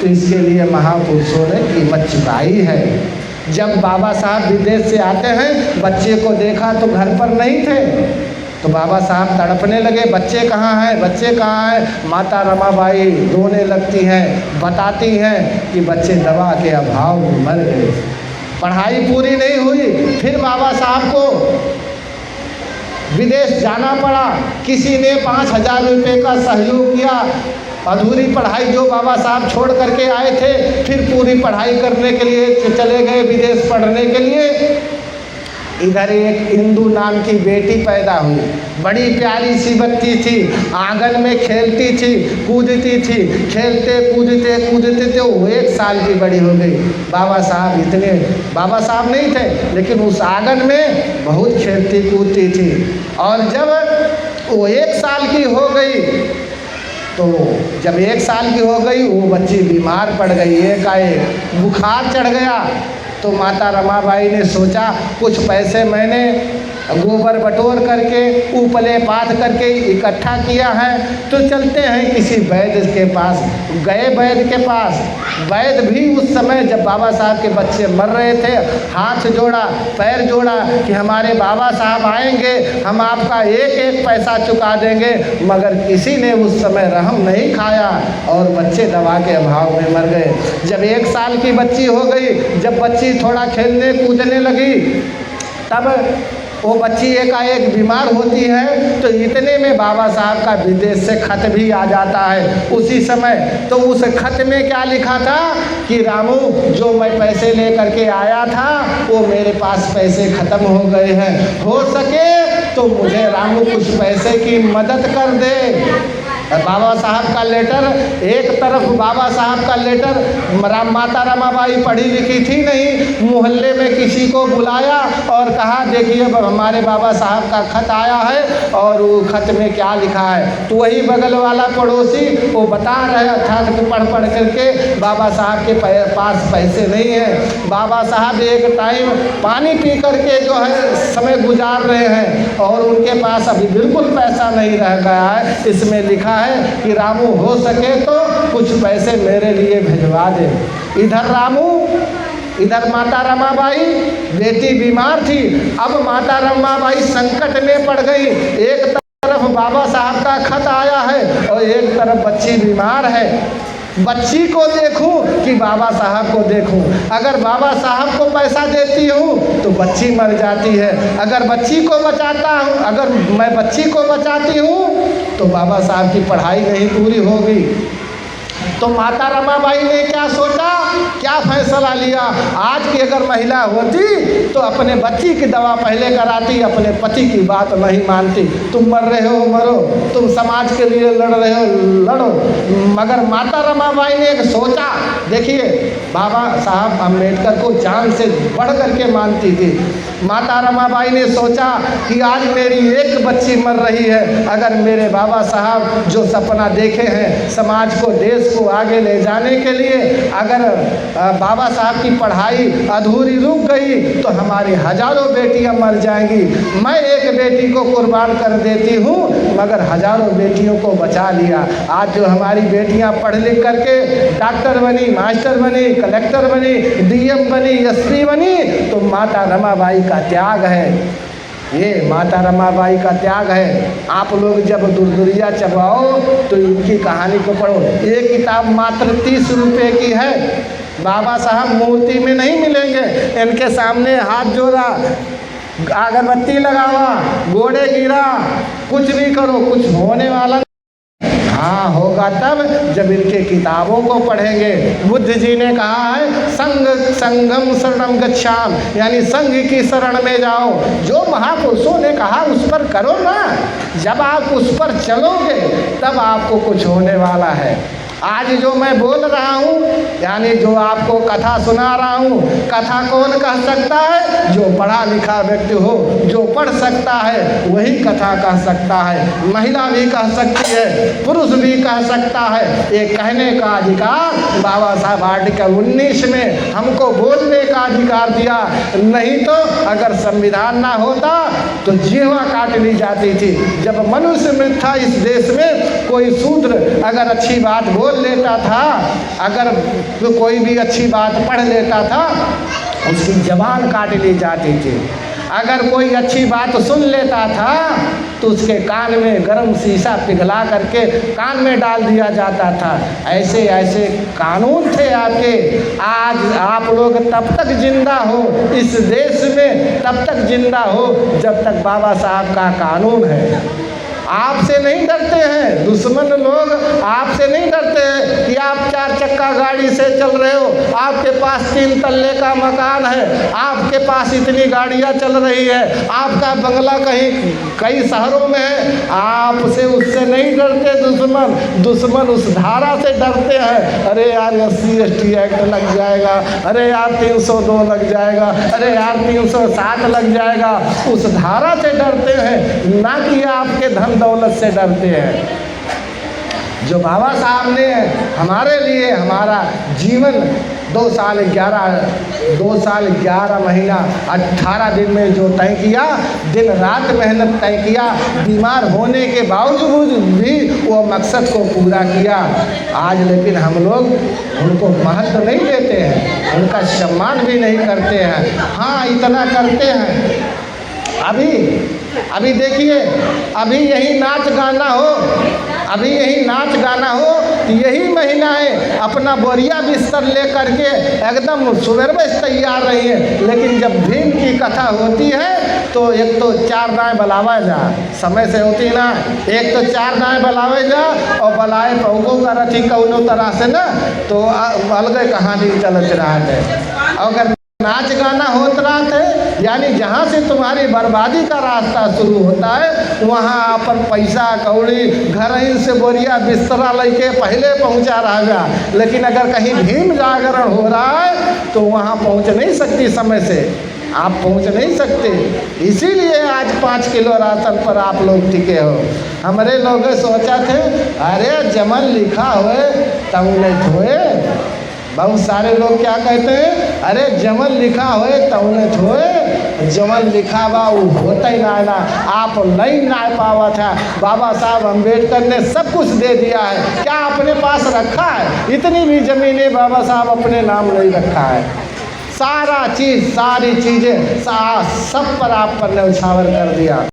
तो इसके लिए महापुरुषों ने कीमत चुकाई है। जब बाबा साहब विदेश से आते हैं, बच्चे को देखा तो घर पर नहीं थे, तो बाबा साहब तड़पने लगे, बच्चे कहाँ हैं, बच्चे कहाँ हैं। माता रमाबाई रोने लगती हैं, बताती हैं कि बच्चे दवा के अभाव में मर गए, पढ़ाई पूरी नहीं हुई। फिर बाबा साहब को विदेश जाना पड़ा, किसी ने 5,000 रुपये का सहयोग किया। अधूरी पढ़ाई जो बाबा साहब छोड़ करके आए थे, फिर पूरी पढ़ाई करने के लिए चले गए विदेश पढ़ने के लिए। इधर एक इंदु नाम की बेटी पैदा हुई, बड़ी प्यारी सी बच्ची थी, आंगन में खेलती थी, कूदती थी, खेलते कूदते कूदते थे वो 1 साल की बड़ी हो गई। बाबा साहब नहीं थे, लेकिन उस आंगन में बहुत खेलती कूदती थी। और जब वो 1 साल की हो गई, तो जब 1 साल की हो गई वो बच्ची बीमार पड़ गई, एकाएक बुखार चढ़ गया। तो माता रमाबाई ने सोचा कुछ पैसे मैंने गोबर बटोर करके उपले पाथ करके इकट्ठा किया है, तो चलते हैं किसी वैद्य के पास। गए वैद्य के पास। वैद्य भी उस समय जब बाबा साहब के बच्चे मर रहे थे, हाथ जोड़ा, पैर जोड़ा कि हमारे बाबा साहब आएंगे, हम आपका एक एक पैसा चुका देंगे। मगर किसी ने उस समय रहम नहीं खाया और बच्चे दवा के अभाव में मर गए। जब 1 साल की बच्ची हो गई, जब बच्ची थोड़ा खेलने कूदने लगी, तब वो बच्ची एकाएक बीमार होती है। तो इतने में बाबा साहब का विदेश से खत भी आ जाता है उसी समय। तो उस खत में क्या लिखा था कि रामू, जो मैं पैसे ले करके आया था वो मेरे पास पैसे ख़त्म हो गए हैं, हो सके तो मुझे रामू कुछ पैसे की मदद कर दे। बाबा साहब का लेटर, एक तरफ बाबा साहब का लेटर, माता रमाबाई पढ़ी लिखी थी नहीं, मोहल्ले में किसी को बुलाया और कहा देखिए हमारे बाबा साहब का खत आया है और वो खत में क्या लिखा है। तो वही बगल वाला पड़ोसी वो बता रहे था कि पढ़ करके बाबा साहब के पास पैसे नहीं हैं, बाबा साहब एक टाइम पानी पी करके जो है समय गुजार रहे हैं और उनके पास अभी बिल्कुल पैसा नहीं रह गया है। इसमें लिखा है कि रामू हो सके तो कुछ पैसे मेरे लिए भिजवा दे। इधर माता रमाबाई, बेटी बीमार थी, अब माता रमाबाई संकट में पड़ गई। एक तरफ बाबा साहब का खत आया है और एक तरफ बच्ची बीमार है। बच्ची को देखूं कि बाबा साहब को देखूं। अगर बाबा साहब को पैसा देती हूँ तो बच्ची मर जाती है, अगर बच्ची को बचाता हूँ, अगर मैं बच्ची को बचाती हूँ तो बाबा साहब की पढ़ाई नहीं पूरी होगी। तो माता रमाबाई ने क्या सोचा, क्या फैसला लिया। आज की अगर महिला होती तो अपने बच्ची की दवा पहले कराती, अपने पति की बात नहीं मानती। तुम मर रहे हो मरो, तुम समाज के लिए लड़ रहे हो लड़ो। मगर माता रमाबाई ने एक सोचा, देखिए बाबा साहब अम्बेडकर को जान से बढ़ करके मानती थी। माता रमाबाई ने सोचा कि आज मेरी एक बच्ची मर रही है, अगर मेरे बाबा साहब जो सपना देखे हैं समाज को, देश को आगे ले जाने के लिए, अगर बाबा साहब की पढ़ाई अधूरी रुक गई तो हमारी हजारों बेटियां मर जाएंगी। मैं एक बेटी को कुर्बान कर देती हूँ मगर हजारों बेटियों को बचा लिया। आज जो हमारी बेटियां पढ़ लिख करके डॉक्टर बनी, मास्टर बनी, कलेक्टर बनी, डीएम बनी, एसपी बनी, तो माता रमाबाई का त्याग है। ये माता रमाबाई का त्याग है। आप लोग जब दुर्दुरिया चबाओ तो इनकी कहानी को पढ़ो। ये किताब मात्र 30 रुपये की है। बाबा साहब मूर्ति में नहीं मिलेंगे, इनके सामने हाथ जोड़ा, अगरबत्ती लगावा, गोड़े गिरा, कुछ भी करो, कुछ होने वाला हाँ होगा तब जब इनके किताबों को पढ़ेंगे। बुद्ध जी ने कहा है संघम शरणम गच्छाम, यानी संघ की शरण में जाओ। जो महापुरुषों ने कहा उस पर करो ना। जब आप उस पर चलोगे तब आपको कुछ होने वाला है। आज जो मैं बोल रहा हूँ, यानी जो आपको कथा सुना रहा हूँ, कथा कौन कह सकता है? जो पढ़ा लिखा व्यक्ति हो, जो पढ़ सकता है वही कथा कह सकता है। महिला भी कह सकती है, पुरुष भी कह सकता है। ये कहने का अधिकार बाबा साहब आर्टिकल 19 में हमको बोलने का अधिकार दिया। नहीं तो अगर संविधान ना होता तो जीवा काट ली जाती थी। जब मनुष्य में था इस देश में, कोई शूद्र अगर अच्छी बात बोल बोल लेता था, अगर कोई भी अच्छी बात पढ़ लेता था उसकी ज़बान काट ली जाती थी। अगर कोई अच्छी बात सुन लेता था तो उसके कान में गर्म शीशा पिघला करके कान में डाल दिया जाता था। ऐसे ऐसे कानून थे आपके। आज आप लोग तब तक जिंदा हो इस देश में, तब तक जिंदा हो जब तक बाबा साहब का कानून है। आपसे नहीं डरते हैं दुश्मन लोग, आपसे नहीं डरते हैं कि आप 4 चक्का गाड़ी से चल रहे हो, आपके पास 3 तल्ले का मकान है, आपके पास इतनी गाड़ियां चल रही है, आपका बंगला कहीं कई शहरों में है। आपसे उससे नहीं डरते दुश्मन। दुश्मन उस धारा से डरते हैं, अरे यार SC/ST एक्ट लग जाएगा, अरे यार 302 लग जाएगा, अरे यार 307 लग जाएगा। उस धारा से डरते हैं, ना कि आपके धन दौलत से डरते हैं। जो बाबा साहब ने हमारे लिए हमारा जीवन 2 साल 11 महीना 18 दिन में जो तय किया, दिन रात मेहनत तय किया, बीमार होने के बावजूद भी वो मकसद को पूरा किया। आज लेकिन हम लोग उनको महत्व नहीं देते हैं, उनका सम्मान भी नहीं करते हैं। हाँ, इतना करते हैं, अभी देखिए, अभी यही नाच गाना हो, अभी यही नाच गाना हो तो यही महिलाएं अपना बोरिया बिस्तर ले करके एकदम सुबह में तैयार रही हैं। लेकिन जब भीम की कथा होती है तो एक तो 4 दाएँ बलावा जा, समय से होती ना, एक तो 4 दाएँ बलावे जा और बलाए पौगो का रथी कौनो तरह से ना, तो अलग कहानी चलत रहा है। अगर नाच गाना होता रहा है, यानी जहाँ से तुम्हारी बर्बादी का रास्ता शुरू होता है वहाँ अपन पैसा कौड़ी घर ही से बोरिया बिस्तरा लेके पहले पहुँचा रहेगा। लेकिन अगर कहीं भीम जागरण हो रहा है तो वहाँ पहुँच नहीं सकती, समय से आप पहुँच नहीं सकते। इसीलिए आज 5 किलो राशन पर आप लोग टिके हो। हमारे लोग सोचा थे अरे जमन लिखा हुए तब नहीं धोए। बहुत सारे लोग क्या कहते हैं, अरे जमन लिखा हुए तब ने धोए, जमन लिखा बा वो होता ही ना, आप नहीं ना पावा था। बाबा साहब अम्बेडकर ने सब कुछ दे दिया है, क्या अपने पास रखा है? इतनी भी ज़मीनें बाबा साहब अपने नाम नहीं रखा है। सारा चीज़, सारी चीज़ें सब पर आप पर न्यौछावर कर दिया।